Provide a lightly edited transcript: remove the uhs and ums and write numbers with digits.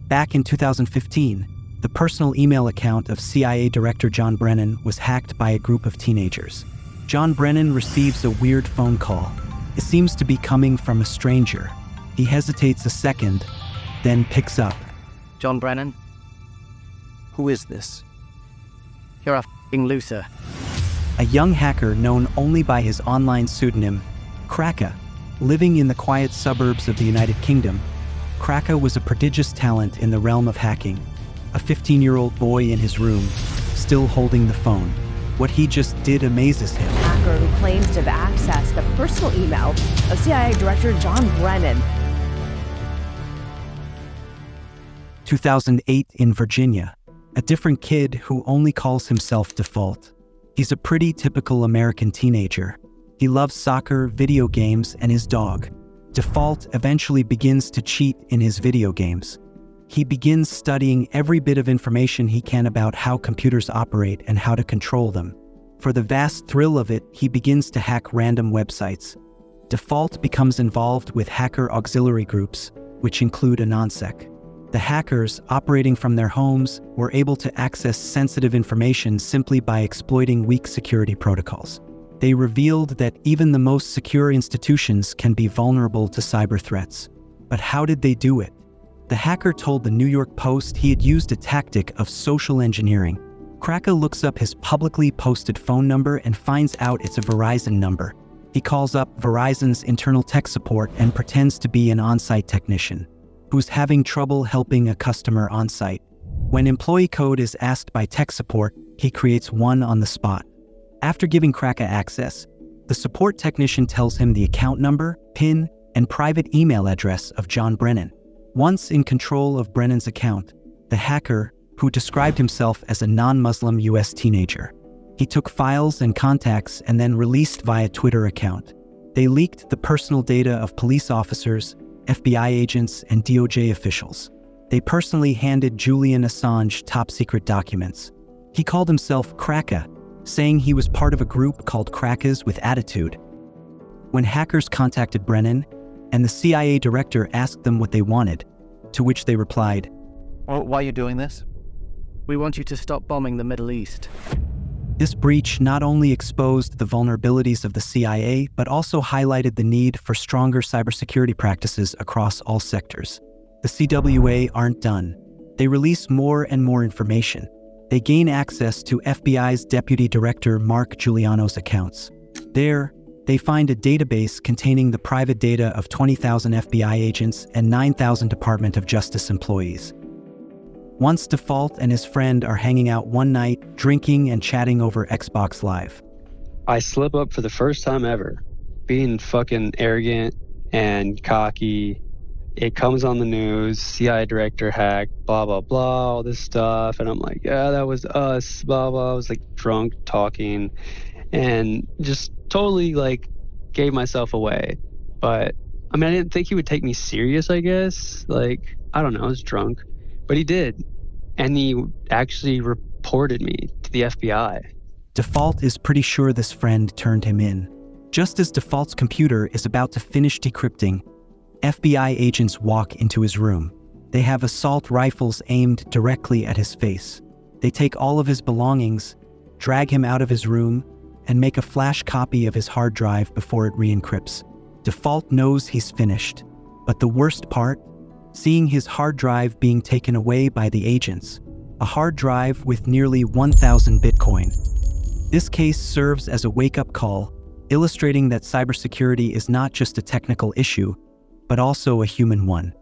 Back in 2015, the personal email account of CIA Director John Brennan was hacked by a group of teenagers. John Brennan receives a weird phone call. It seems to be coming from a stranger. He hesitates a second, then picks up. John Brennan? Who is this? You're a f***ing loser. A young hacker known only by his online pseudonym, Kraka. Living in the quiet suburbs of the United Kingdom, Kraka was a prodigious talent in the realm of hacking. A 15-year-old boy in his room, still holding the phone. What he just did amazes him. A hacker who claims to have accessed the personal email of CIA Director John Brennan. 2008 in Virginia. A different kid who only calls himself Default. He's a pretty typical American teenager. He loves soccer, video games, and his dog. Default eventually begins to cheat in his video games. He begins studying every bit of information he can about how computers operate and how to control them. For the vast thrill of it, he begins to hack random websites. Default becomes involved with hacker auxiliary groups, which include AnonSec. The hackers, operating from their homes, were able to access sensitive information simply by exploiting weak security protocols. They revealed that even the most secure institutions can be vulnerable to cyber threats. But how did they do it? The hacker told the New York Post he had used a tactic of social engineering. Kraka looks up his publicly posted phone number and finds out it's a Verizon number. He calls up Verizon's internal tech support and pretends to be an on-site technician who's having trouble helping a customer on-site. When employee code is asked by tech support, he creates one on the spot. After giving Kraka access, the support technician tells him the account number, PIN, and private email address of John Brennan. Once in control of Brennan's account, the hacker, who described himself as a non-Muslim US teenager, he took files and contacts and then released via Twitter account. They leaked the personal data of police officers, FBI agents, and DOJ officials. They personally handed Julian Assange top-secret documents. He called himself Kraka, saying he was part of a group called Crackers with Attitude. When hackers contacted Brennan, and the CIA director asked them what they wanted, to which they replied, Well, why are you doing this? We want you to stop bombing the Middle East. This breach not only exposed the vulnerabilities of the CIA, but also highlighted the need for stronger cybersecurity practices across all sectors. The CWA aren't done. They release more and more information. They gain access to FBI's Deputy Director Mark Giuliano's accounts. There, they find a database containing the private data of 20,000 FBI agents and 9,000 Department of Justice employees. Once Default and his friend are hanging out one night, drinking and chatting over Xbox Live. I slip up for the first time ever. Being fucking arrogant and cocky. It comes on the news, CIA director hacked, blah, blah, blah, all this stuff. And I'm like, yeah, that was us, blah, blah. I was like drunk talking and just totally like gave myself away. But I mean, I didn't think he would take me serious, I guess. Like, I don't know, I was drunk. But he did. And he actually reported me to the FBI. Default is pretty sure this friend turned him in. Just as Default's computer is about to finish decrypting, FBI agents walk into his room. They have assault rifles aimed directly at his face. They take all of his belongings, drag him out of his room, and make a flash copy of his hard drive before it re-encrypts. Default knows he's finished. But the worst part? Seeing his hard drive being taken away by the agents. A hard drive with nearly 1,000 Bitcoin. This case serves as a wake-up call, illustrating that cybersecurity is not just a technical issue, but also a human one.